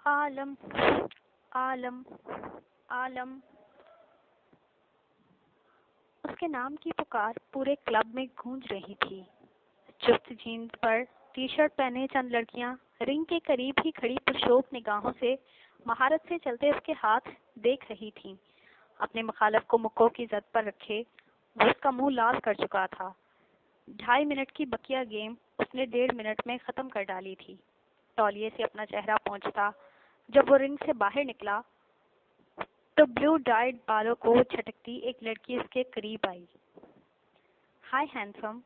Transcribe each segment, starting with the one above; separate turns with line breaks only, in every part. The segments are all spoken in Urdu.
عالم عالم عالم۔ اس کے نام کی پکار پورے کلب میں گونج رہی تھی۔ چست جینز پر ٹی شرٹ پہنے چند لڑکیاں رنگ کے قریب ہی کھڑی پرشوب نگاہوں سے مہارت سے چلتے اس کے ہاتھ دیکھ رہی تھیں۔ اپنے مخالف کو مکوں کی زد پر رکھے وہ اس کا منہ لال کر چکا تھا۔ 2.5 منٹ کی بقیہ گیم اس نے 1.5 منٹ میں ختم کر ڈالی تھی۔ تولیے سے اپنا چہرہ پہنچتا جب وہ رنگ سے باہر نکلا تو بلو ڈائڈ بالوں کو چھٹکتی ایک لڑکی اس کے قریب آئی۔ ہائے ہینڈسم،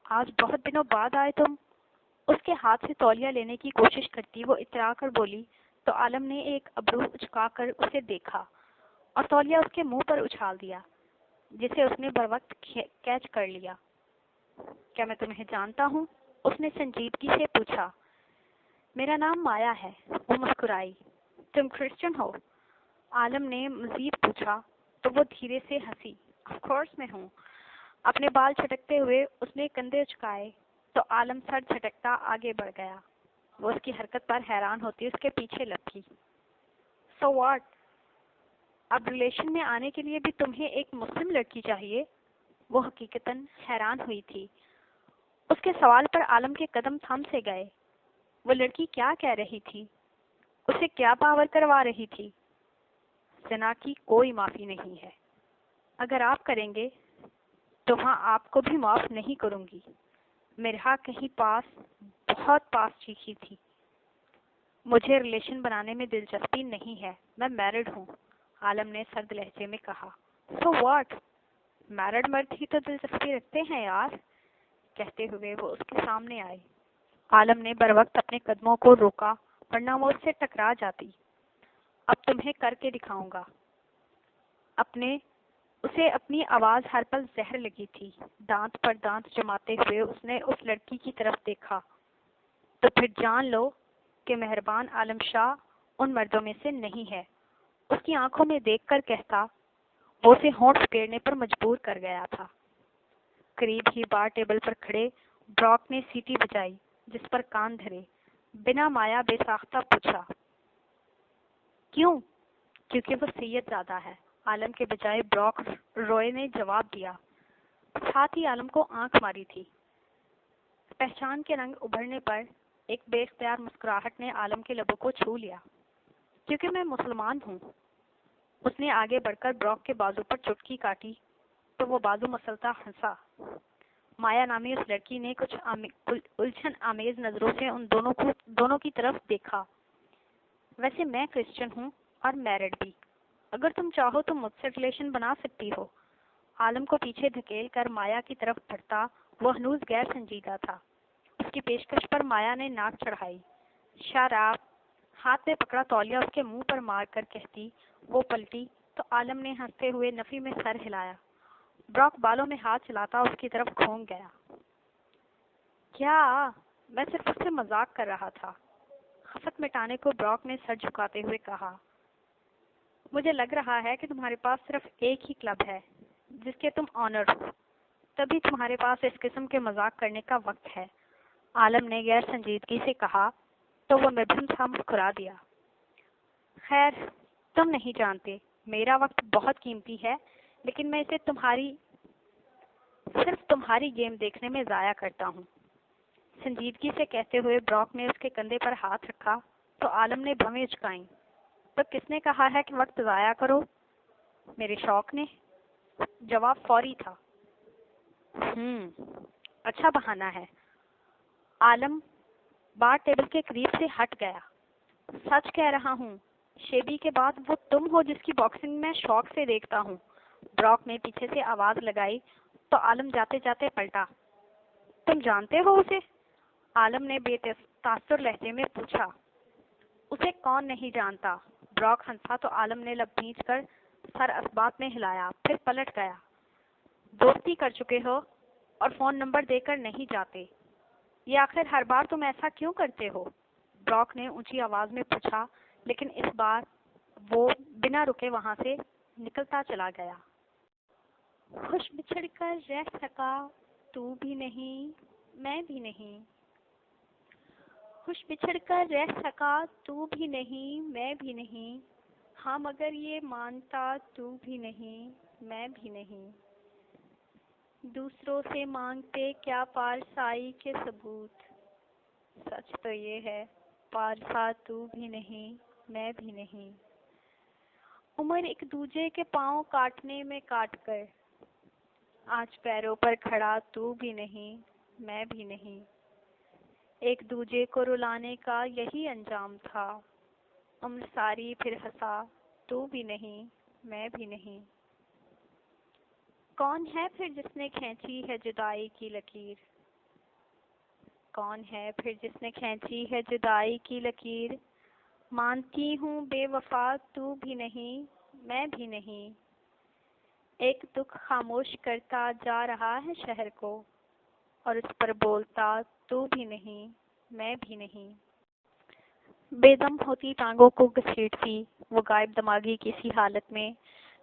آج بہت دنوں بعد آئے تم۔ اس کے ہاتھ سے تولیہ لینے کی کوشش کرتی وہ اترا کر بولی تو عالم نے ایک ابرو اچکا کر اسے دیکھا اور تولیہ اس کے منہ پر اچھال دیا جسے اس نے بروقت کیچ کر لیا۔ کیا میں تمہیں جانتا ہوں؟ اس نے سنجیدگی سے پوچھا۔ میرا نام مایا ہے، وہ مسکرائی۔ تم کرسچن ہو؟ عالم نے مزید پوچھا تو وہ دھیرے سے ہنسی۔ آف کورس میں ہوں۔ اپنے بال چھٹکتے ہوئے اس نے کندھے اچکائے تو عالم سر جھٹکتا آگے بڑھ گیا۔ وہ اس کی حرکت پر حیران ہوتی اس کے پیچھے لپکی۔ So what? اب ریلیشن میں آنے کے لیے بھی تمہیں ایک مسلم لڑکی چاہیے؟ وہ حقیقتاً حیران ہوئی تھی۔ اس کے سوال پر عالم کے قدم تھم سے گئے۔ وہ لڑکی کیا کہہ رہی تھی؟ اسے کیا باور کروا رہی تھی؟ زنا کی کوئی معافی نہیں ہے۔ اگر آپ کریں گے تو ہاں آپ کو بھی معاف نہیں کروں گی۔ مرحا کہیں پاس، بہت پاس چیخی تھی۔ مجھے ریلیشن بنانے میں دلچسپی نہیں ہے، میں میرڈ ہوں، عالم نے سرد لہجے میں کہا۔ So what? میرڈ مرد ہی تو دلچسپی رکھتے ہیں یار، کہتے ہوئے وہ اس کے سامنے آئے۔ عالم نے بروقت اپنے قدموں کو روکا ورنہ وہ اس سے ٹکرا جاتی۔ اب تمہیں کر کے دکھاؤں گا۔ اسے اپنی آواز ہر پل زہر لگی تھی۔ دانت پر دانت جماتے ہوئے اس نے اس لڑکی کی طرف دیکھا۔ تو پھر جان لو کہ مہربان عالم شاہ ان مردوں میں سے نہیں ہے۔ اس کی آنکھوں میں دیکھ کر کہتا وہ اسے ہونٹ پھیرنے پر مجبور کر گیا تھا۔ قریب ہی بار ٹیبل پر کھڑے براک نے سیٹی بجائی جس پر کان دھرے۔ بنا مایا بے ساختہ پوچھا، کیوں؟ کیونکہ وہ سید زادہ ہے، عالم کے بجائے براک روئے نے جواب دیا۔ ساتھ ہی عالم کو آنکھ ماری تھی۔ پہچان کے رنگ ابھرنے پر ایک بے اختیار مسکراہٹ نے عالم کے لبوں کو چھو لیا۔ کیونکہ میں مسلمان ہوں۔ اس نے آگے بڑھ کر براک کے بازو پر چٹکی کاٹی تو وہ بازو مسلتا ہنسا۔ مایا نامی اس لڑکی نے کچھ الجھن آمیز نظروں سے ان دونوں کی طرف دیکھا۔ ویسے میں کرسچن ہوں اور میرڈ بھی، اگر تم چاہو تو مجھ سے ریلیشن بنا سکتی ہو۔ عالم کو پیچھے دھکیل کر مایا کی طرف بڑھتا وہ ہنوز غیر سنجیدہ تھا۔ اس کی پیشکش پر مایا نے ناک چڑھائی۔ شراب ہاتھ میں پکڑا تولیہ اس کے منہ پر مار کر کہتی۔ وہ پلٹی تو عالم نے ہنستے ہوئے نفی میں سر ہلایا۔ براک بالوں میں ہاتھ چلاتا اس کی طرف گھوم گیا۔ کیا؟ میں صرف اس سے مذاق کر رہا تھا، خفت مٹانے کو براک نے سر جھکاتے ہوئے کہا۔ مجھے لگ رہا ہے کہ تمہارے پاس صرف ایک ہی کلب ہے جس کے تم آنر ہو، تبھی تمہارے پاس اس قسم کے مذاق کرنے کا وقت ہے، عالم نے غیر سنجیدگی سے کہا تو وہ مبہم سا مسکرا دیا۔ خیر، تم نہیں جانتے، میرا وقت بہت قیمتی ہے، لیکن میں اسے صرف تمہاری گیم دیکھنے میں ضائع کرتا ہوں، سنجیدگی سے کہتے ہوئے براک نے اس کے کندھے پر ہاتھ رکھا تو عالم نے بھویں اچکائیں۔ تو کس نے کہا ہے کہ وقت ضائع کرو؟ میرے شوق نے، جواب فوری تھا۔ اچھا بہانہ ہے۔ عالم بار ٹیبل کے قریب سے ہٹ گیا۔ سچ کہہ رہا ہوں، شیبی کے بعد وہ تم ہو جس کی باکسنگ میں شوق سے دیکھتا ہوں۔ براک نے پیچھے سے آواز لگائی تو عالم جاتے جاتے پلٹا۔ تم جانتے ہو اسے؟ عالم نے بے تاثر لہجے میں پوچھا۔ اسے کون نہیں جانتا؟ براک ہنسا تو عالم نے لب بھینچ کر سر اسبات میں ہلایا، پھر پلٹ گیا۔ دوستی کر چکے ہو اور فون نمبر دے کر نہیں جاتے، یہ آخر ہر بار تم ایسا کیوں کرتے ہو؟ براک نے اونچی آواز میں پوچھا، لیکن اس بار وہ بنا رکے وہاں سے نکلتا چلا گیا۔ خوش بچھڑ کر رہ سکا تو بھی نہیں، میں بھی نہیں۔ خوش بچھڑ کر رہ سکا تو بھی نہیں میں بھی نہیں، ہاں مگر یہ مانتا تو بھی نہیں میں بھی نہیں، دوسروں سے مانگتے کیا پارسائی کے ثبوت، سچ تو یہ ہے پارسا تو بھی نہیں میں بھی نہیں، عمر ایک دوجے کے پاؤں کاٹنے میں کاٹ کر، آج پیروں پر کھڑا تو بھی نہیں میں بھی نہیں، ایک دوجے کو رلانے کا یہی انجام تھا، عمر ساری پھر ہنسا تو بھی نہیں میں بھی نہیں، کون ہے پھر جس نے کھینچی ہے جدائی کی لکیر، کون ہے پھر جس نے کھینچی ہے جدائی کی لکیر، مانتی ہوں بے وفا تو بھی نہیں میں بھی نہیں، ایک دکھ خاموش کرتا جا رہا ہے شہر کو، اور اس پر بولتا تو بھی نہیں میں بھی نہیں، بے دم ہوتی ٹانگوں کو گھسیٹتی وہ غائب دماغی کسی حالت میں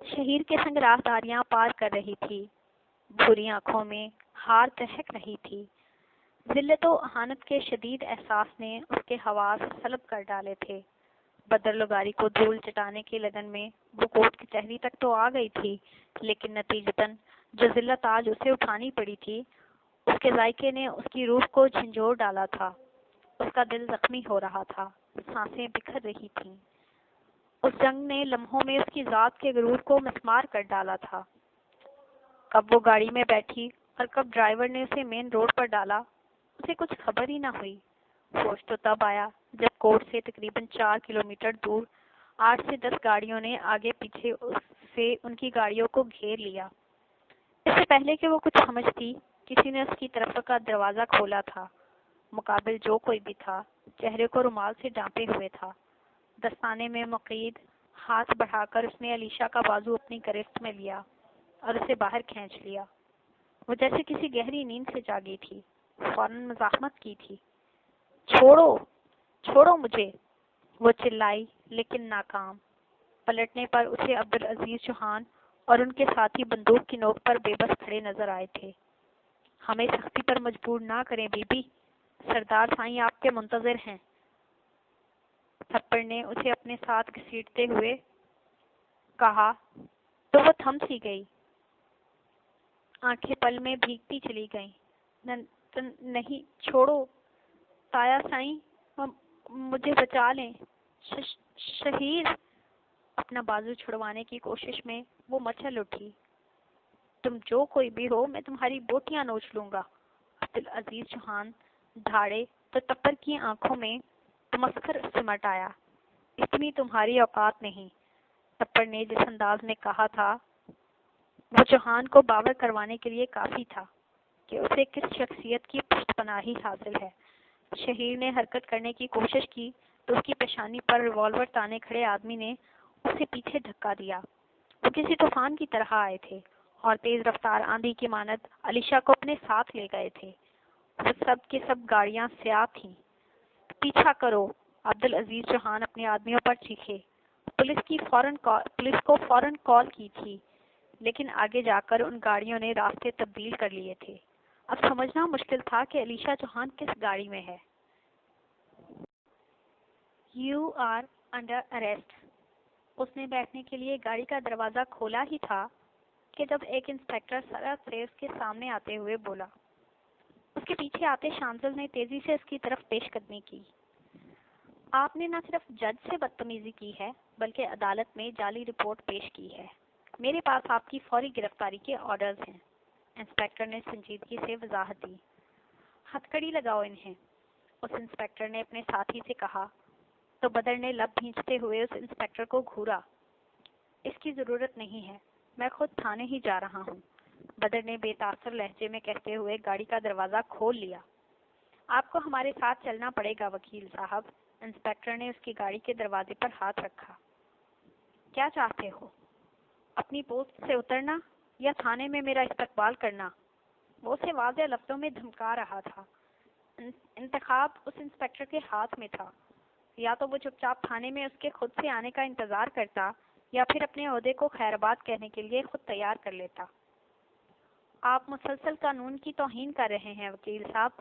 شہیر کے سنگ راہداریاں پار کر رہی تھی، بھوری آنکھوں میں ہار دہک رہی تھی، ذلت و اہانت کے شدید احساس نے اس کے حواس سلب کر ڈالے تھے، بدر لغاری کو دھول چٹانے کی لگن میں وہ کوٹ کچہری تک تو آ گئی تھی، لیکن نتیجتاً جو ذلت آج اسے اٹھانی پڑی تھی اس کے ذائقے نے اس کی روح کو جھنجھوڑ ڈالا تھا، اس کا دل زخمی ہو رہا تھا، سانسیں بکھر رہی تھیں، اس جنگ نے لمحوں میں اس کی ذات کے غرور کو مسمار کر ڈالا تھا، کب وہ گاڑی میں بیٹھی اور کب ڈرائیور نے اسے مین روڈ پر ڈالا اسے کچھ خبر ہی نہ ہوئی، ہوش تو تب آیا جب کوٹ سے تقریباً 4 کلومیٹر دور 8 سے 10 گاڑیوں نے آگے پیچھے سے ان کی گاڑیوں کو گھیر لیا، اس سے پہلے کہ وہ کچھ سمجھتی کسی نے اس کی طرف کا دروازہ کھولا تھا، مقابل جو کوئی بھی تھا چہرے کو رومال سے ڈانپے ہوئے تھا، دستانے میں مقید ہاتھ بڑھا کر اس نے علیشا کا بازو اپنی گرفت میں لیا اور اسے باہر کھینچ لیا، وہ جیسے کسی گہری نیند سے جاگی تھی، فوراً مزاحمت کی تھی، چھوڑو چھوڑو مجھے، وہ چلائی لیکن ناکام، پلٹنے پر اسے عبدالعزیز چوہان اور ان کے ساتھی بندوق کی نوک پر بے بس کھڑے نظر آئے تھے، ہمیں سختی پر مجبور نہ کریں بی بی، سردار سائیں آپ کے منتظر ہیں، تھپڑ نے اسے اپنے ساتھ گھسیٹتے ہوئے کہا تو وہ تھم سی گئی، آنکھیں پل میں بھیگتی چلی گئیں، نہیں چھوڑو تایا سائیں مجھے بچا لیں، شہیر، اپنا بازو چھڑوانے کی کوشش میں وہ مچل اٹھی، تم جو کوئی بھی ہو میں تمہاری بوٹیاں نوچ لوں گا، عبدالعزیز چوہان دھاڑے تو تپر کی آنکھوں میں تمسخر سمٹ آیا، اتنی تمہاری اوقات نہیں، تپر نے جس انداز میں کہا تھا وہ چوہان کو باور کروانے کے لیے کافی تھا کہ اسے کس شخصیت کی پشت پناہی حاصل ہے، شہیر نے حرکت کرنے کی کوشش کی تو اس کی پیشانی پر ریوالور تانے کھڑے آدمی نے اسے پیچھے دھکا دیا، وہ کسی طوفان کی طرح آئے تھے اور تیز رفتار آندھی کی مانند علیشا کو اپنے ساتھ لے گئے تھے، وہ سب کے سب گاڑیاں سیاہ تھیں، پیچھا کرو، عبدالعزیز چوہان اپنے آدمیوں پر چیخے، پولیس کو فوراً کال کی تھی، لیکن آگے جا کر ان گاڑیوں نے راستے تبدیل کر لیے تھے، اب سمجھنا مشکل تھا کہ علیشا چوہان کس گاڑی میں ہے۔ یو آر انڈر اریسٹ، اس نے بیٹھنے کے لیے گاڑی کا دروازہ کھولا ہی تھا کہ جب ایک انسپکٹر سڑک سے اس کے سامنے آتے ہوئے بولا، اس کے پیچھے آتے شانزل نے تیزی سے اس کی طرف پیش قدمی کی، آپ نے نہ صرف جج سے بدتمیزی کی ہے بلکہ عدالت میں جعلی رپورٹ پیش کی ہے، میرے پاس آپ کی فوری گرفتاری کے آرڈرز ہیں، انسپکٹر نے سنجیدگی سے وضاحت دی، ہتھکڑی لگاؤ انہیں، اس انسپکٹر نے اپنے ساتھی سے کہا، تو بدر نے لب بھینچتے ہوئے اس انسپکٹر کو گھورا، اس کی ضرورت نہیں ہے، میں خود تھانے ہی جا رہا ہوں، بدر نے بے تاثر لہجے میں کہتے ہوئے گاڑی کا دروازہ کھول لیا، آپ کو ہمارے ساتھ چلنا پڑے گا وکیل صاحب، انسپکٹر نے اس کی گاڑی کے دروازے پر ہاتھ رکھا، کیا چاہتے ہو، اپنی پوسٹ سے اترنا یا تھانے میں میرا استقبال کرنا، وہ اسے واضح لفظوں میں دھمکا رہا تھا، انتخاب اس انسپکٹر کے ہاتھ میں تھا، یا تو وہ چپ چاپ تھانے میں اس کے خود سے آنے کا انتظار کرتا یا پھر اپنے عہدے کو خیرباد کہنے کے لیے خود تیار کر لیتا۔ آپ مسلسل قانون کی توہین کر رہے ہیں وکیل صاحب،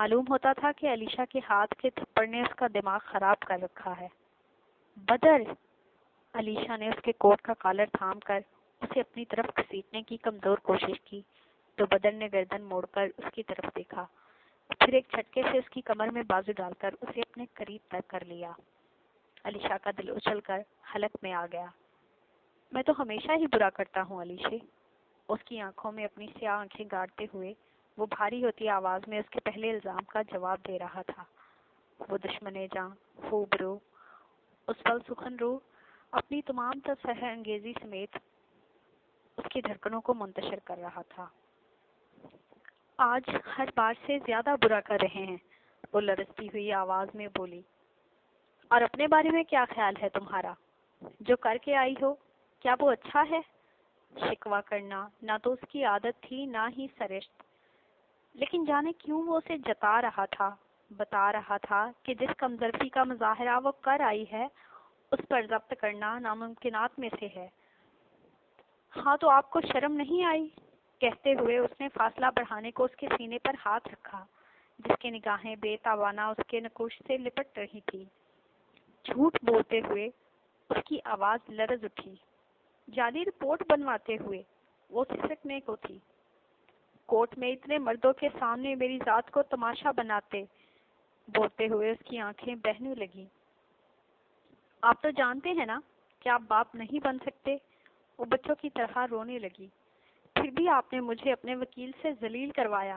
معلوم ہوتا تھا کہ علیشہ کے ہاتھ کے تھپڑ نے اس کا دماغ خراب کر رکھا ہے۔ بدر! علیشہ نے اس کے کوٹ کا کالر تھام کر اسے اپنی طرف گھسیٹنے کی کمزور کوشش کی تو بدر نے گردن موڑ کر اس کی طرف دیکھا، پھر ایک جھٹکے سے اس کی کمر میں بازو ڈال کر اسے اپنے قریب تک کر لیا۔ علیشہ کا دل اچھل کر حلق میں آ گیا۔ میں تو ہمیشہ ہی برا کرتا ہوں علیشے۔ اس کی آنکھوں میں اپنی سیاہ آنکھیں گاڑتے ہوئے وہ بھاری ہوتی آواز میں اس کے پہلے الزام کا جواب دے رہا تھا۔ وہ دشمن جاں، خوب رو، اس پل سخن رو اپنی تمام تر سحر انگیزی سمیت اس کی دھڑکنوں کو منتشر کر رہا تھا۔ آج ہر بار سے زیادہ برا کر رہے ہیں، وہ لرزتی ہوئی آواز میں بولی۔ اور اپنے بارے میں کیا خیال ہے تمہارا؟ جو کر کے آئی ہو کیا وہ اچھا ہے؟ شکوہ کرنا نہ تو اس کی عادت تھی نہ ہی سرشت، لیکن جانے کیوں وہ اسے جتا رہا تھا، بتا رہا تھا کہ جس کمزرفی کا مظاہرہ وہ کر آئی ہے اس پر ضبط کرنا ناممکنات میں سے ہے۔ ہاں تو آپ کو شرم نہیں آئی؟ کہتے ہوئے اس نے فاصلہ بڑھانے کو اس کے سینے پر ہاتھ رکھا، جس کی نگاہیں بے تابانہ اس کے نقوش سے لپٹ رہی تھی۔ جھوٹ بولتے ہوئے اس کی آواز لرز اٹھی۔ جعلی رپورٹ بنواتے ہوئے وہ سسکنے کو تھی۔ کوٹ میں اتنے مردوں کے سامنے میری ذات کو تماشا بناتے، بولتے ہوئے اس کی آنکھیں بہنے لگیں۔ آپ تو جانتے ہیں نا کہ آپ باپ نہیں بن سکتے۔ وہ بچوں کی طرح رونے لگی۔ پھر بھی آپ نے مجھے اپنے وکیل سے ذلیل کروایا۔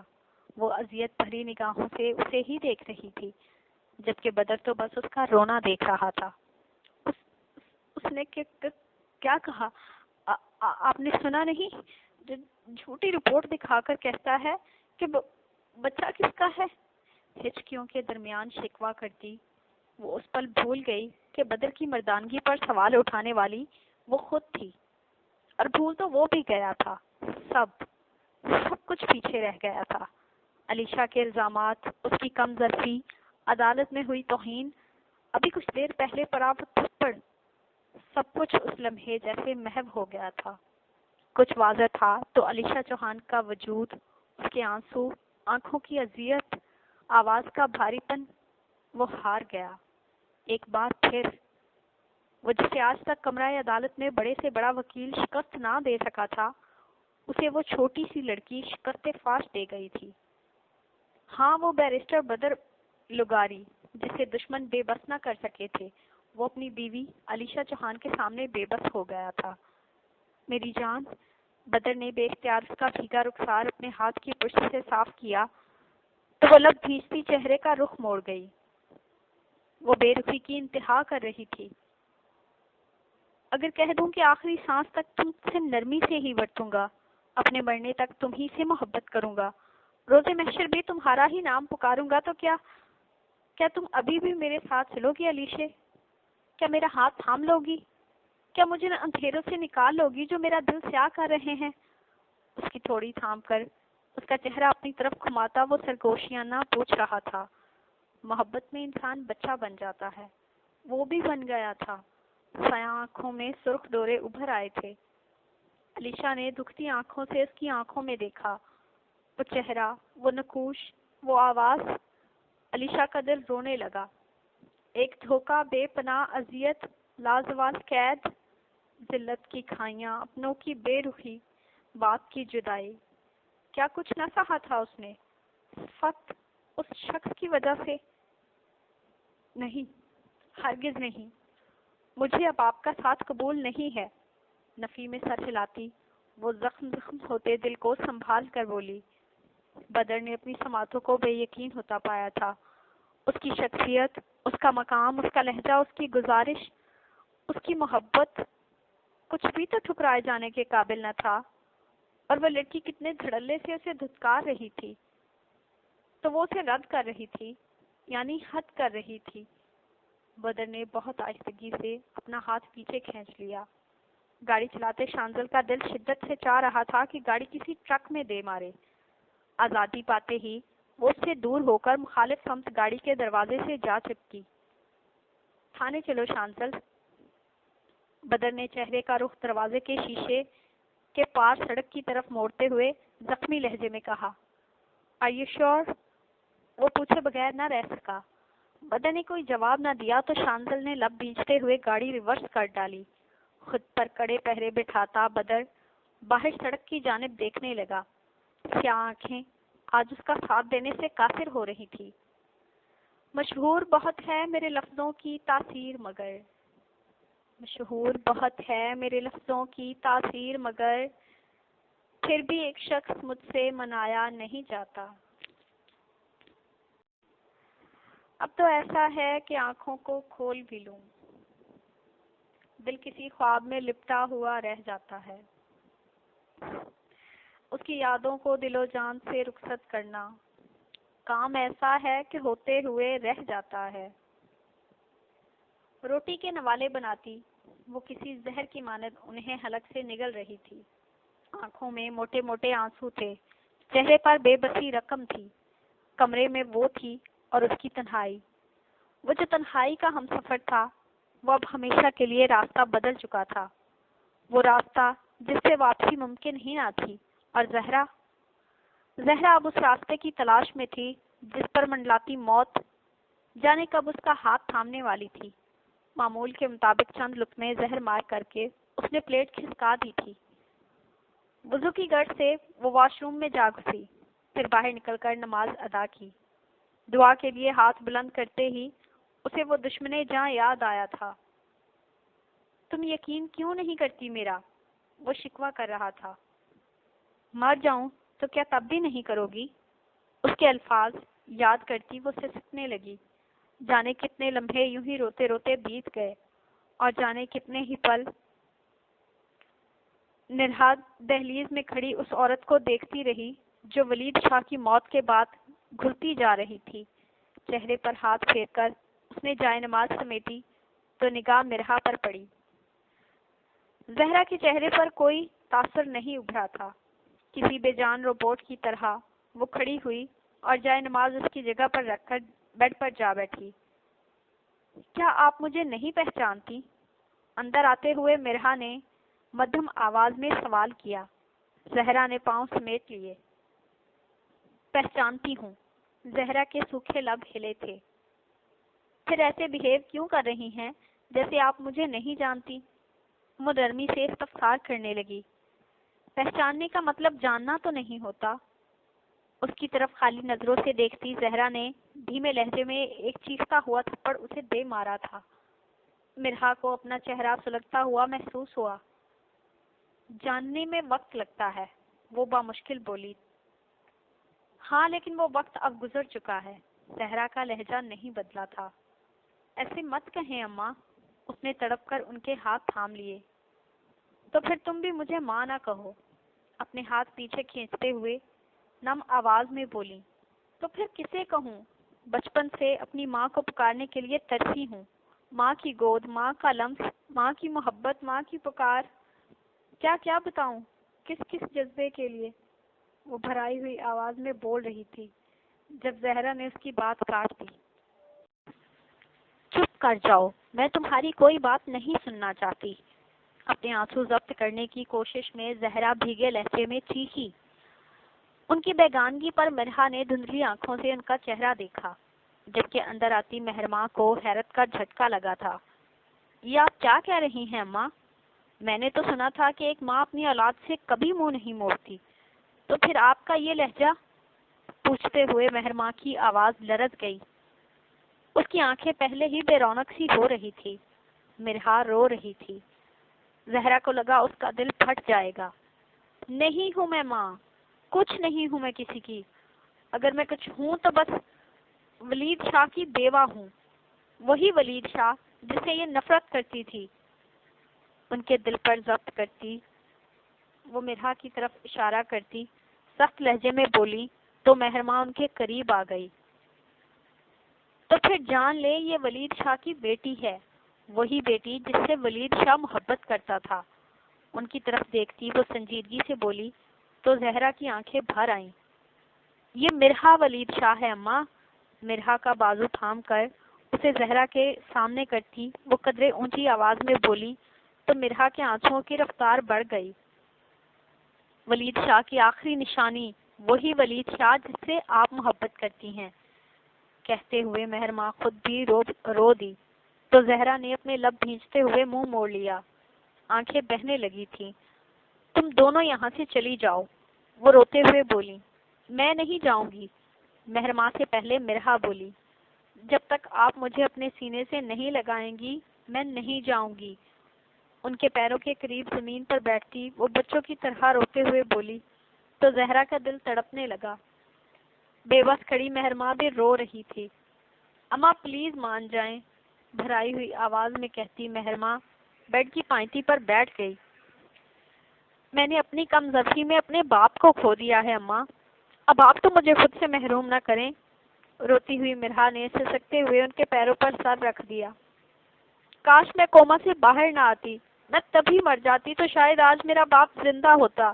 وہ اذیت بھری نگاہوں سے اسے ہی دیکھ رہی تھی، جبکہ بدر تو بس اس کا رونا دیکھ رہا تھا۔ اس نے کیا کہا؟ آپ نے سنا نہیں؟ جھوٹی رپورٹ دکھا کر کہتا ہے کہ بچہ کس کا ہے؟ ہچکیوں کے درمیان شکوہ کرتی وہ اس پل بھول گئی کہ بدر کی مردانگی پر سوال اٹھانے والی وہ خود تھی، اور بھول تو وہ بھی گیا تھا۔ سب کچھ پیچھے رہ گیا تھا۔ علیشہ کے الزامات، اس کی کم ظرفی، عدالت میں ہوئی توہین، ابھی کچھ دیر پہلے پڑا وہ تھپڑ، سب کچھ اس لمحے جیسے محو ہو گیا تھا۔ کچھ واضح تھا تو علیشہ چوہان کا وجود، اس کے آنسو، آنکھوں کی اذیت، آواز کا بھاری پن، وہ ہار گیا۔ ایک بار پھر وہ جسے آج تک کمرہ عدالت میں بڑے سے بڑا وکیل شکست نہ دے سکا تھا، اسے وہ چھوٹی سی لڑکی شکست فاش دے گئی تھی۔ ہاں، وہ بیرسٹر بدر لغاری جسے دشمن بے بس نہ کر سکے تھے، وہ اپنی بیوی علیشہ چوہان کے سامنے بے بس ہو گیا تھا۔ میری جان، بدر نے بے اختیار اس کا بھیگا رخسار اپنے ہاتھ کی پشت سے صاف کیا تو وہ لب بھیجتی چہرے کا رخ موڑ گئی۔ وہ بے رخی کی انتہا کر رہی تھی۔ اگر کہہ دوں کہ آخری سانس تک تم سے نرمی سے ہی برتوں گا، اپنے مرنے تک تم ہی سے محبت کروں گا، روز محشر بھی تمہارا ہی نام پکاروں گا، تو کیا تم ابھی بھی میرے ساتھ چلو گی علیشے؟ کیا میرا ہاتھ تھام لو گی؟ کیا مجھے اندھیروں سے نکال لو گی جو میرا دل سیاہ کر رہے ہیں؟ اس کی تھوڑی تھام کر اس کا چہرہ اپنی طرف گھماتا وہ سرگوشیانہ پوچھ رہا تھا۔ محبت میں انسان بچہ بن جاتا ہے، وہ بھی بن گیا تھا۔ سیاہ آنکھوں میں سرخ ڈورے ابھر آئے تھے۔ علیشہ نے دکھتی آنکھوں سے اس کی آنکھوں میں دیکھا، وہ چہرہ، وہ نقوش، وہ آواز۔ علیشہ کا دل رونے لگا۔ ایک دھوکہ، بے پناہ اذیت، لازوال قید، ذلت کی کھائیاں، اپنوں کی بے رخی، باپ کی جدائی، کیا کچھ نہ سہا تھا اس نے؟ فقط اس شخص کی وجہ سے؟ نہیں، ہرگز نہیں، مجھے اب آپ کا ساتھ قبول نہیں ہے۔ نفی میں سر ہلاتی وہ زخم ہوتے دل کو سنبھال کر بولی۔ بدر نے اپنی سماعتوں کو بے یقین ہوتا پایا تھا۔ اس کی شخصیت، اس کا مقام، اس کا لہجہ، اس کی گزارش، اس کی محبت کچھ بھی تو ٹھکرائے جانے کے قابل نہ تھا، اور وہ لڑکی کتنے دھڑلے سے اسے دھتکار رہی تھی، تو وہ اسے رد کر رہی تھی، یعنی حد کر رہی تھی۔ بدر نے بہت آہستگی سے اپنا ہاتھ پیچھے کھینچ لیا۔ گاڑی چلاتے شانزل کا دل شدت سے چاہ رہا تھا کہ گاڑی کسی ٹرک میں دے مارے۔ آزادی پاتے ہی وہ اس سے دور ہو کر مخالف سمت گاڑی کے دروازے سے جا چپکی۔ تھانے چلو شانزل، بدر نے چہرے کا رخ دروازے کے شیشے کے پار سڑک کی طرف موڑتے ہوئے زخمی لہجے میں کہا۔ Are you sure؟ وہ پوچھے بغیر نہ رہ سکا۔ بدر نے کوئی جواب نہ دیا تو شانزل نے لب بیچتے ہوئے گاڑی ریورس کر ڈالی۔ خود پر کڑے پہرے بٹھاتا بدر باہر سڑک کی جانب دیکھنے لگا۔ سیاہ آنکھیں آج اس کا ساتھ دینے سے قاصر ہو رہی تھی۔ مشہور بہت ہے میرے لفظوں کی تاثیر مگر، مشہور بہت ہے میرے لفظوں کی تاثیر مگر، پھر بھی ایک شخص مجھ سے منایا نہیں جاتا۔ اب تو ایسا ہے کہ آنکھوں کو کھول بھی لوں، دل کسی خواب میں لپٹا ہوا رہ جاتا ہے۔ اس کی یادوں کو دل و جان سے رخصت کرنا کام ایسا ہے کہ ہوتے ہوئے رہ جاتا ہے۔ روٹی کے نوالے بناتی وہ کسی زہر کی مانند انہیں حلق سے نگل رہی تھی۔ آنکھوں میں موٹے موٹے آنسو تھے، چہرے پر بے بسی رقم تھی۔ کمرے میں وہ تھی اور اس کی تنہائی، وہ جو تنہائی کا ہم سفر تھا، وہ اب ہمیشہ کے لیے راستہ بدل چکا تھا۔ وہ راستہ جس سے واپسی ممکن ہی نہ تھی، اور زہرا اب اس راستے کی تلاش میں تھی جس پر منڈلاتی موت جانے کب اس کا ہاتھ تھامنے والی تھی۔ معمول کے مطابق چند لقمے زہر مار کر کے اس نے پلیٹ کھسکا دی تھی۔ وضو کی گرد سے وہ واش روم میں جا گھسی، پھر باہر نکل کر نماز ادا کی۔ دعا کے لیے ہاتھ بلند کرتے ہی اسے وہ دشمنے جاں یاد آیا تھا۔ تم یقین کیوں نہیں کرتی میرا؟ وہ شکوہ کر رہا تھا۔ مر جاؤں تو کیا تب بھی نہیں کرو گی؟ اس کے الفاظ یاد کرتی وہ سسکنے لگی۔ جانے کتنے لمحے یوں ہی روتے روتے بیت گئے، اور جانے کتنے ہی پل نرہاد دہلیز میں کھڑی اس عورت کو دیکھتی رہی جو ولید شاہ کی موت کے بعد گھلتی جا رہی تھی۔ چہرے پر ہاتھ پھیر کر اس نے جائے نماز سمیٹی تو نگاہ مرہا پر پڑی۔ زہرا کے چہرے پر کوئی تاثر نہیں ابھرا تھا۔ کسی بے جان روبوٹ کی طرح وہ کھڑی ہوئی اور جائے نماز اس کی جگہ پر رکھ کر بیڈ پر جا بیٹھی۔ کیا آپ مجھے نہیں پہچانتی؟ اندر آتے ہوئے مرہا نے مدھم آواز میں سوال کیا۔ زہرا نے پاؤں سمیٹ لیے۔ پہچانتی ہوں۔ زہرا کے سوکھے لب ہلے تھے۔ پھر ایسے بہیو کیوں کر رہی ہیں جیسے آپ مجھے نہیں جانتی؟ وہ نرمی سے استفسار کرنے لگی۔ پہچاننے کا مطلب جاننا تو نہیں ہوتا۔ اس کی طرف خالی نظروں سے دیکھتی زہرا نے دھیمے لہجے میں ایک چیختا ہوا تھپڑ اسے دے مارا تھا۔ مرہا کو اپنا چہرہ سلگتا ہوا محسوس ہوا۔ جاننے میں وقت لگتا ہے، وہ بامشکل بولی۔ ہاں لیکن وہ وقت اب گزر چکا ہے۔ زہرا کا لہجہ نہیں بدلا تھا۔ ایسے مت کہیں اماں، اس نے تڑپ کر ان کے ہاتھ تھام لیے۔ تو پھر تم بھی مجھے ماں نہ کہو، اپنے ہاتھ پیچھے کھینچتے ہوئے نم آواز میں بولی۔ تو پھر کسے کہوں؟ بچپن سے اپنی ماں کو پکارنے کے لیے ترسی ہوں۔ ماں کی گود، ماں کا لمس، ماں کی محبت، ماں کی پکار، کیا کیا بتاؤں، کس کس جذبے کے لیے؟ وہ بھرائی ہوئی آواز میں بول رہی تھی جب زہرا نے اس کی بات کاٹ دی۔ چپ کر جاؤ، میں تمہاری کوئی بات نہیں سننا چاہتی۔ اپنے آنسو ضبط کرنے کی کوشش میں زہرا بھیگے لہجے میں چیخی۔ ان کی بیگانگی پر مرہا نے دھندلی آنکھوں سے ان کا چہرہ دیکھا، جبکہ اندر آتی مہرماں کو حیرت کا جھٹکا لگا تھا۔ یہ آپ کیا کہہ رہی ہیں اماں؟ میں نے تو سنا تھا کہ ایک ماں اپنی اولاد سے کبھی منہ نہیں موڑتی، تو پھر آپ کا یہ لہجہ؟ پوچھتے ہوئے مہرماں کی آواز لرز گئی۔ اس کی آنکھیں پہلے ہی بے رونق سی ہو رہی تھی۔ مرہا رو رہی تھی۔ زہرا کو لگا اس کا دل پھٹ جائے گا۔ نہیں ہوں میں ماں، کچھ نہیں ہوں میں کسی کی۔ اگر میں کچھ ہوں تو بس ولید شاہ کی بیوہ ہوں، وہی ولید شاہ جس سے یہ نفرت کرتی تھی۔ ان کے دل پر ضبط کرتی وہ مرہا کی طرف اشارہ کرتی سخت لہجے میں بولی تو مہرماں ان کے قریب آ گئی۔ تو پھر جان لے یہ ولید شاہ کی بیٹی ہے، وہی بیٹی جس سے ولید شاہ محبت کرتا تھا۔ ان کی طرف دیکھتی وہ سنجیدگی سے بولی تو زہرا کی آنکھیں بھر آئیں۔ یہ مرہا ولید شاہ ہے اماں۔ مرہا کا بازو تھام کر اسے زہرا کے سامنے کرتی وہ قدرے اونچی آواز میں بولی تو مرہا کے آنسوؤں کی رفتار بڑھ گئی۔ ولید شاہ کی آخری نشانی وہی ولید شاہ جس سے آپ محبت کرتی ہیں، کہتے ہوئے مہرماں خود بھی رو دی تو زہرا نے اپنے لب بھینچتے ہوئے منہ موڑ لیا۔ آنکھیں بہنے لگی تھیں۔ تم دونوں یہاں سے چلی جاؤ، وہ روتے ہوئے بولی۔ میں نہیں جاؤں گی، مہرماں سے پہلے مرحا بولی۔ جب تک آپ مجھے اپنے سینے سے نہیں لگائیں گی میں نہیں جاؤں گی۔ ان کے پیروں کے قریب زمین پر بیٹھتی وہ بچوں کی طرح روتے ہوئے بولی تو زہرا کا دل تڑپنے لگا۔ بے بس کھڑی مہرماں بھی رو رہی تھی۔ اماں پلیز مان جائیں، بھرائی ہوئی آواز میں کہتی مہرماں بیڈ کی پائنتی پر بیٹھ گئی۔ میں نے اپنی کم ظرفی میں اپنے باپ کو کھو دیا ہے اماں، اب آپ تو مجھے خود سے محروم نہ کریں۔ روتی ہوئی مرحا نے سسکتے ہوئے ان کے پیروں پر سر رکھ دیا۔ کاش میں کوما سے باہر نہ آتی، میں تبھی مر جاتی تو شاید آج میرا باپ زندہ ہوتا۔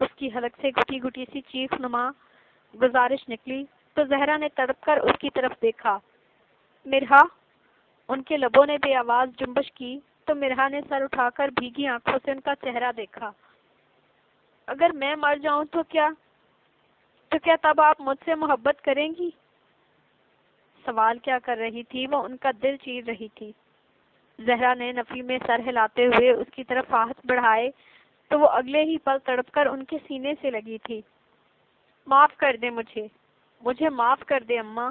اس کی حلق سے گھٹی گھٹی سی چیخ نما گزارش نکلی تو زہرا نے تڑپ کر اس کی طرف دیکھا۔ مرحا، ان کے لبوں نے بے آواز جنبش کی تو مرحا نے سر اٹھا کر بھیگی آنکھوں سے ان کا چہرہ دیکھا۔ اگر میں مر جاؤں تو کیا تب آپ مجھ سے محبت کریں گی؟ سوال کیا کر رہی تھی وہ ان کا دل چیر رہی تھی۔ زہرا نے نفی میں سر ہلاتے ہوئے اس کی طرف ہاتھ بڑھائے تو وہ اگلے ہی پل تڑپ کر ان کے سینے سے لگی تھی۔ معاف کر دے مجھے معاف کر دے اماں،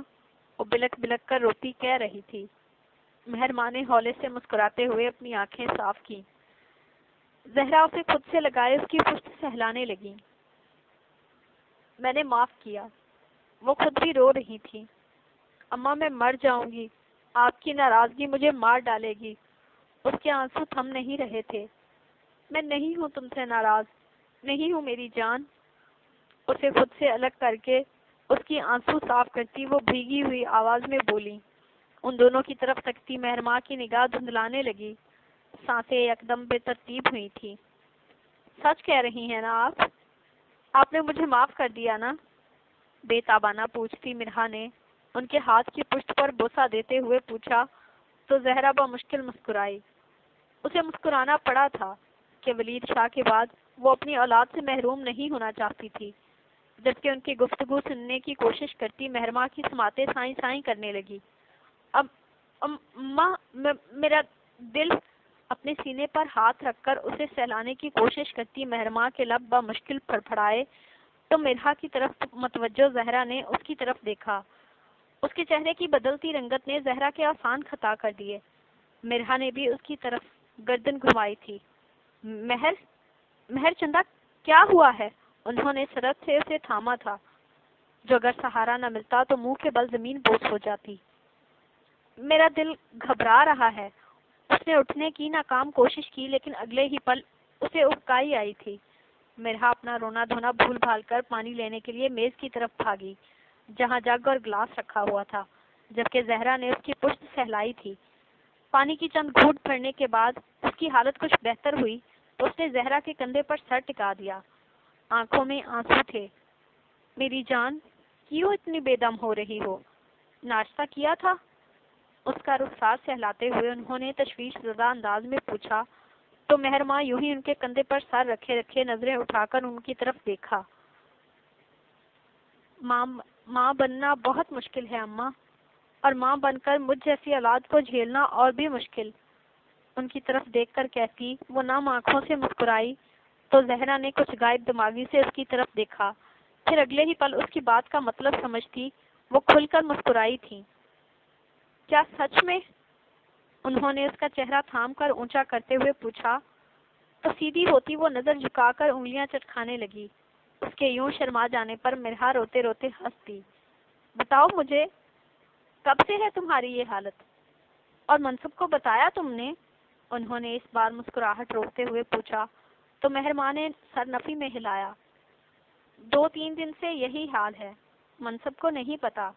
وہ بلک بلک کر روتی کہہ رہی تھی۔ مہرماں نے ہولے سے مسکراتے ہوئے اپنی آنکھیں صاف کی۔ زہرا اسے خود سے لگائے اس کی پشت سہلانے لگی۔ میں نے معاف کیا، وہ خود بھی رو رہی تھی۔ اماں میں مر جاؤں گی، آپ کی ناراضگی مجھے مار ڈالے گی۔ اس کے آنسو تھم نہیں رہے تھے۔ میں نہیں ہوں تم سے ناراض، نہیں ہوں میری جان۔ اسے خود سے الگ کر کے اس کی آنسو صاف کرتی وہ بھیگی ہوئی آواز میں بولی۔ ان دونوں کی طرف تکتی مہرماں کی نگاہ دھندلانے لگی، سانسیں یکدم بے ترتیب ہوئی تھی۔ سچ کہہ رہی ہیں نا آپ نے مجھے معاف کر دیا نا؟ بے تابانہ پوچھتی مرحا نے ان کے ہاتھ کی پشت پر بوسہ دیتے ہوئے پوچھا تو زہرا بمشکل مسکرائی۔ اسے مسکرانا پڑا تھا کہ ولید شاہ کے بعد وہ اپنی اولاد سے محروم نہیں ہونا چاہتی تھی۔ جبکہ ان کی گفتگو سننے کی کوشش کرتی مہرماں کی سماعتیں سائیں سائیں کرنے لگی۔ ماں میرا دل، اپنے سینے پر ہاتھ رکھ کر اسے سہلانے کی کوشش کرتی مہرماں کے لب بمشکل پھڑپھڑائے تو مرحا کی طرف متوجہ زہرا نے اس کی طرف دیکھا۔ اس کے چہرے کی بدلتی رنگت نے زہرا کے آسان خطا کر دیے۔ مرحا نے بھی اس کی طرف گردن گھمائی تھی۔ مہر چندہ کیا ہوا ہے؟ انہوں نے سرعت سے اسے تھاما تھا، جو اگر سہارا نہ ملتا تو منہ کے بل زمین بوس ہو جاتی۔ میرا دل گھبرا رہا ہے۔ اس نے اٹھنے کی ناکام کوشش کی لیکن اگلے ہی پل اسے اکائی آئی تھی۔ مرحا اپنا رونا دھونا بھول بھال کر پانی لینے کے لیے میز کی طرف بھاگی جہاں جگ اور گلاس رکھا ہوا تھا، جبکہ زہرا نے اس کی پشت سہلائی تھی۔ پانی کی چند گھونٹ بھرنے کے بعد اس کی حالت کچھ بہتر ہوئی تو اس نے زہرا کے کندھے پر سر ٹکا دیا۔ آنکھوں میں آنسو تھے۔ میری جان، کیوں اتنی بے دم ہو رہی ہو؟ ناشتہ کیا تھا؟ اس کا رخسار سہلاتے ہوئے انہوں نے تشویش زدہ انداز میں پوچھا تو مہرماں یوں ہی ان کے کندھے پر سر رکھے رکھے نظریں اٹھا کر ان کی طرف دیکھا۔ ماں بننا بہت مشکل ہے اماں، اور ماں بن کر مجھ جیسی اولاد کو جھیلنا اور بھی مشکل۔ ان کی طرف دیکھ کر کہتی وہ نم آنکھوں سے مسکرائی تو زہرا نے کچھ غائب دماغی سے اس کی طرف دیکھا، پھر اگلے ہی پل اس کی بات کا مطلب سمجھتی وہ کھل کر مسکرائی تھی۔ کیا سچ میں؟ انہوں نے اس کا چہرہ تھام کر اونچا کرتے ہوئے پوچھا تو سیدھی ہوتی وہ نظر جھکا کر انگلیاں چٹکھانے لگی۔ اس کے یوں شرما جانے پر مرحا روتے روتے ہنس دی۔ بتاؤ مجھے، کب سے ہے تمہاری یہ حالت؟ اور منصب کو بتایا تم نے؟ انہوں نے اس بار مسکراہٹ روکتے ہوئے پوچھا تو مہرماں نے سر نفی میں ہلایا۔ 2-3 دن سے یہی حال ہے، منصب کو نہیں پتا۔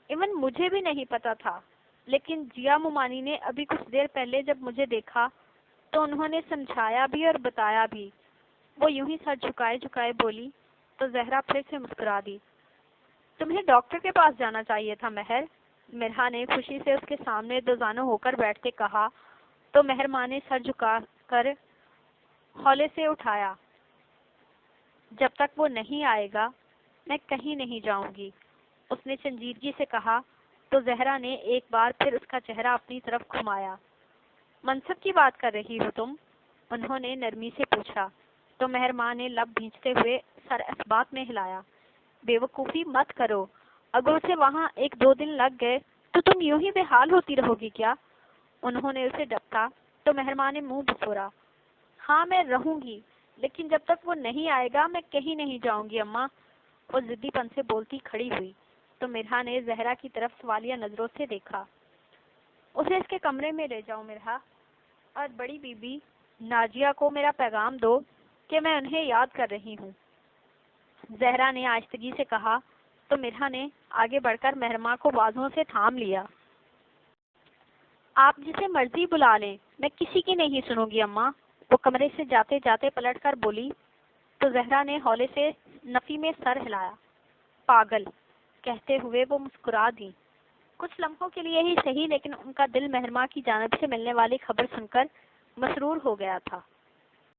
ایون مجھے بھی نہیں پتا تھا، لیکن جیا ممانی نے ابھی کچھ دیر پہلے جب مجھے دیکھا تو انہوں نے سمجھایا بھی اور بتایا بھی۔ وہ یوں ہی سر جھکائے جھکائے بولی تو زہرا پھر سے مسکرا دی۔ تمہیں ڈاکٹر کے پاس جانا چاہیے تھا مہر، مرحا نے خوشی سے اس کے سامنے دوزانوں ہو کر بیٹھ کے کہا تو مہرماں نے سر جھکا کر ہولے سے اٹھایا۔ جب تک وہ نہیں آئے گا میں کہیں نہیں جاؤں گی، اس نے سنجیدگی سے کہا تو زہرا نے ایک بار پھر اس کا چہرہ اپنی طرف گھمایا۔ منصب کی بات کر رہی ہو تم؟ انہوں نے نرمی سے پوچھا تو مہرماں نے لب بھینچتے ہوئے سر اس بات میں ہلایا۔ بے وقوفی مت کرو، اگر اسے وہاں 1-2 دن لگ گئے تو تم یوں ہی بے حال ہوتی رہو گی کیا؟ انہوں نے اسے ڈپٹا تو مہرماں نے منہ بسورا۔ ہاں میں رہوں گی، لیکن جب تک وہ نہیں آئے گا میں کہیں نہیں جاؤں گی اماں۔ وہ ضدی پن سے بولتی کھڑی ہوئی تو مرحا نے زہرا کی طرف سوالیہ نظروں سے دیکھا۔ اسے اس کے کمرے میں لے جاؤ مرحا، اور بڑی بی بی ناجیہ کو میرا پیغام دو کہ میں انہیں یاد کر رہی ہوں، زہرا نے آہستگی سے کہا تو مرحا نے آگے بڑھ کر مہرماں کو بازوؤں سے تھام لیا۔ آپ جسے مرضی بلا لیں، میں کسی کی نہیں سنوں گی اماں، وہ کمرے سے جاتے جاتے پلٹ کر بولی تو زہرا نے ہولے سے نفی میں سر ہلایا۔ پاگل کہتے ہوئے وہ مسکرا دی۔ کچھ لمحوں کے لیے ہی صحیح، لیکن ان کا دل مہرماں کی جانب سے ملنے والی خبر سن کر مسرور ہو گیا تھا۔